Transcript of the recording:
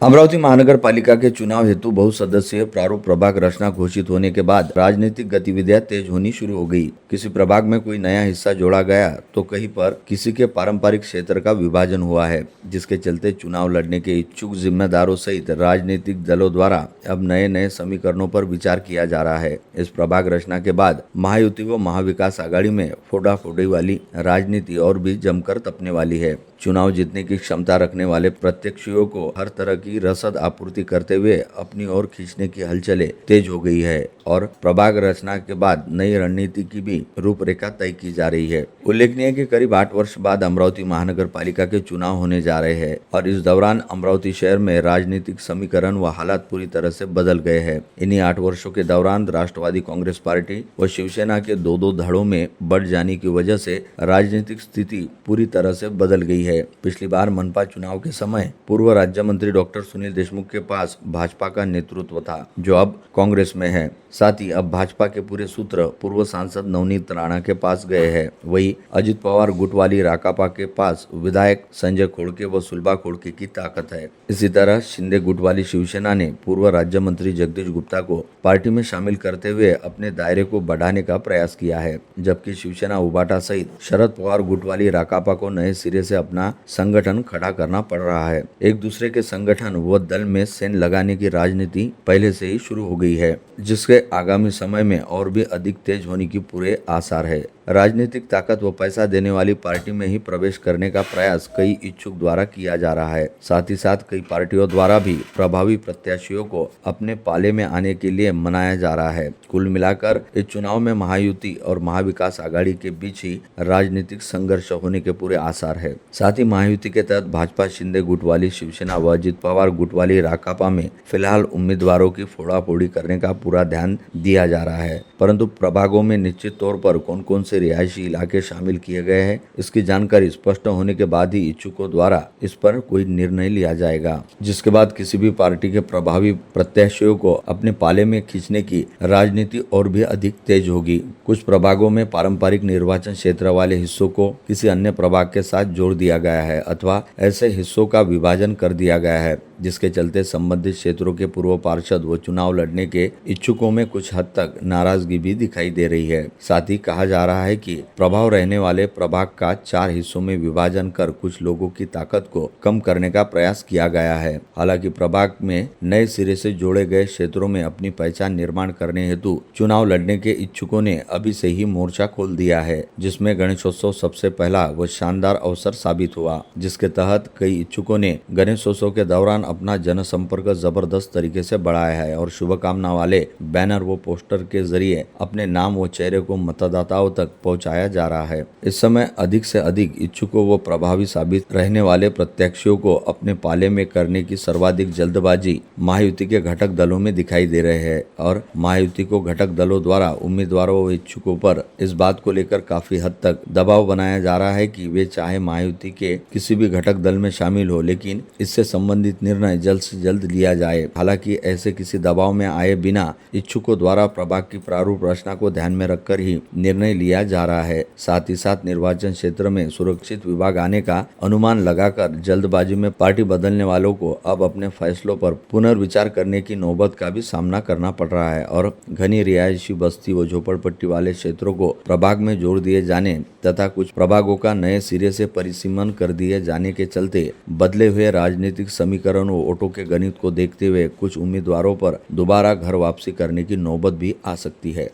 अमरावती महानगर पालिका के चुनाव हेतु बहुसदस्यीय प्रारूप प्रभाग रचना घोषित होने के बाद राजनीतिक गतिविधियां तेज होनी शुरू हो गई। किसी प्रभाग में कोई नया हिस्सा जोड़ा गया तो कहीं पर किसी के पारंपरिक क्षेत्र का विभाजन हुआ है, जिसके चलते चुनाव लड़ने के इच्छुक जिम्मेदारों सहित राजनीतिक दलों द्वारा अब नए नए समीकरणों पर विचार किया जा रहा है। इस प्रभाग रचना के बाद महायुति व महाविकास आघाड़ी में फोड़ाफोड़ी वाली राजनीति और भी जमकर तपने वाली है। चुनाव जीतने की क्षमता रखने वाले प्रत्याशियों को हर तरह की रसद आपूर्ति करते हुए अपनी ओर खींचने की हलचलें तेज हो गई है और प्रभाग रचना के बाद नई रणनीति की भी रूपरेखा तय की जा रही है। उल्लेखनीय है कि करीब 8 वर्ष बाद अमरावती महानगर पालिका के चुनाव होने जा रहे हैं और इस दौरान अमरावती शहर में राजनीतिक समीकरण व हालात पूरी तरह से बदल गए हैं। इन्हीं 8 वर्षों के दौरान राष्ट्रवादी कांग्रेस पार्टी व शिवसेना के दो धड़ों में बढ़ जाने की वजह से राजनीतिक स्थिति पूरी तरह से बदल गई है। पिछली बार मनपा चुनाव के समय पूर्व राज्य मंत्री डॉक्टर सुनील देशमुख के पास भाजपा का नेतृत्व था, जो अब कांग्रेस में है। साथ ही अब भाजपा के पूरे सूत्र पूर्व सांसद नवनीत राणा के पास गए हैं। वही अजित पवार गुट वाली राकापा के पास विधायक संजय खोड़के व सुलभा खोड़के की ताकत है। इसी तरह शिंदे गुट वाली शिवसेना ने पूर्व राज्य मंत्री जगदीश गुप्ता को पार्टी में शामिल करते हुए अपने दायरे को बढ़ाने का प्रयास किया है, जबकि शिवसेना उबाटा सहित शरद पवार गुट वाली राकापा को नए सिरे से अपना संगठन खड़ा करना पड़ रहा है। एक दूसरे के संगठन व दल में सेन लगाने की राजनीति पहले से ही शुरू हो गई है, जिसके आगामी समय में और भी अधिक तेज होने की पूरे आसार है। राजनीतिक ताकत व पैसा देने वाली पार्टी में ही प्रवेश करने का प्रयास कई इच्छुक द्वारा किया जा रहा है। साथ ही साथ कई पार्टियों द्वारा भी प्रभावी प्रत्याशियों को अपने पाले में आने के लिए मनाया जा रहा है। कुल मिलाकर इस चुनाव में महायुति और महाविकास आघाड़ी के बीच ही राजनीतिक संघर्ष होने के पूरे आसार है। साथ ही महायुति के तहत भाजपा शिंदे गुट वाली शिवसेना व अजित पवार गुट वाली राकापा में फिलहाल उम्मीदवारों की फोड़ाफोड़ी करने का पूरा ध्यान दिया जा रहा है, परंतु प्रभागों में निश्चित तौर पर कौन कौन से रिहायशी इलाके शामिल किए गए हैं, इसकी जानकारी स्पष्ट होने के बाद ही इच्छुकों द्वारा इस पर कोई निर्णय लिया जाएगा, जिसके बाद किसी भी पार्टी के प्रभावी प्रत्याशियों को अपने पाले में खींचने की राजनीति और भी अधिक तेज होगी। कुछ प्रभागों में पारंपरिक निर्वाचन क्षेत्र वाले हिस्सों को किसी अन्य प्रभाग के साथ जोड़ दिया गया है अथवा ऐसे हिस्सों का विभाजन कर दिया गया है, जिसके चलते संबंधित क्षेत्रों के पूर्व पार्षद व चुनाव लड़ने के इच्छुकों में कुछ हद तक नाराजगी भी दिखाई दे रही है। साथ ही कहा जा रहा है कि प्रभाव रहने वाले प्रभाग का 4 हिस्सों में विभाजन कर कुछ लोगों की ताकत को कम करने का प्रयास किया गया है। हालांकि प्रभाग में नए सिरे से जोड़े गए क्षेत्रों में अपनी पहचान निर्माण करने हेतु चुनाव लड़ने के इच्छुकों ने अभी से ही मोर्चा खोल दिया है, जिसमें गणेशोत्सव सबसे पहला व शानदार अवसर साबित हुआ, जिसके तहत कई इच्छुकों ने गणेशोत्सव के दौरान अपना जनसंपर्क जबरदस्त तरीके से बढ़ाया है और शुभकामना वाले बैनर व पोस्टर के जरिए अपने नाम व चेहरे को मतदाताओं तक पहुंचाया जा रहा है। इस समय अधिक से अधिक इच्छुकों व प्रभावी साबित रहने वाले प्रत्याशियों को अपने पाले में करने की सर्वाधिक जल्दबाजी महायुति के घटक दलों में दिखाई दे रहे हैं और महायुति को घटक दलों द्वारा उम्मीदवारों व इच्छुकों पर इस बात को लेकर काफी हद तक दबाव बनाया जा रहा है कि वे चाहे महायुति के किसी भी घटक दल में शामिल हो, लेकिन इससे संबंधित निर्णय जल्द से जल्द लिया जाए। हालांकि ऐसे किसी दबाव में आए बिना इच्छुकों द्वारा प्रभाग की प्रारूप रचना को ध्यान में रखकर ही निर्णय लिया जा रहा है। साथ ही साथ निर्वाचन क्षेत्र में सुरक्षित विभाग आने का अनुमान लगाकर जल्दबाजी में पार्टी बदलने वालों को अब अपने फैसलों पर पुनर्विचार करने की नौबत का भी सामना करना पड़ रहा है और घनी रिहायशी बस्ती व झोपड़पट्टी वाले क्षेत्रों को प्रभाग में जोड़ दिए जाने तथा कुछ प्रभागों का नए सिरे से परिसीमन कर दिए जाने के चलते बदले हुए राजनीतिक समीकरण व वोटों के गणित को देखते हुए कुछ उम्मीदवारों पर दोबारा घर वापसी करने की नौबत भी आ सकती है।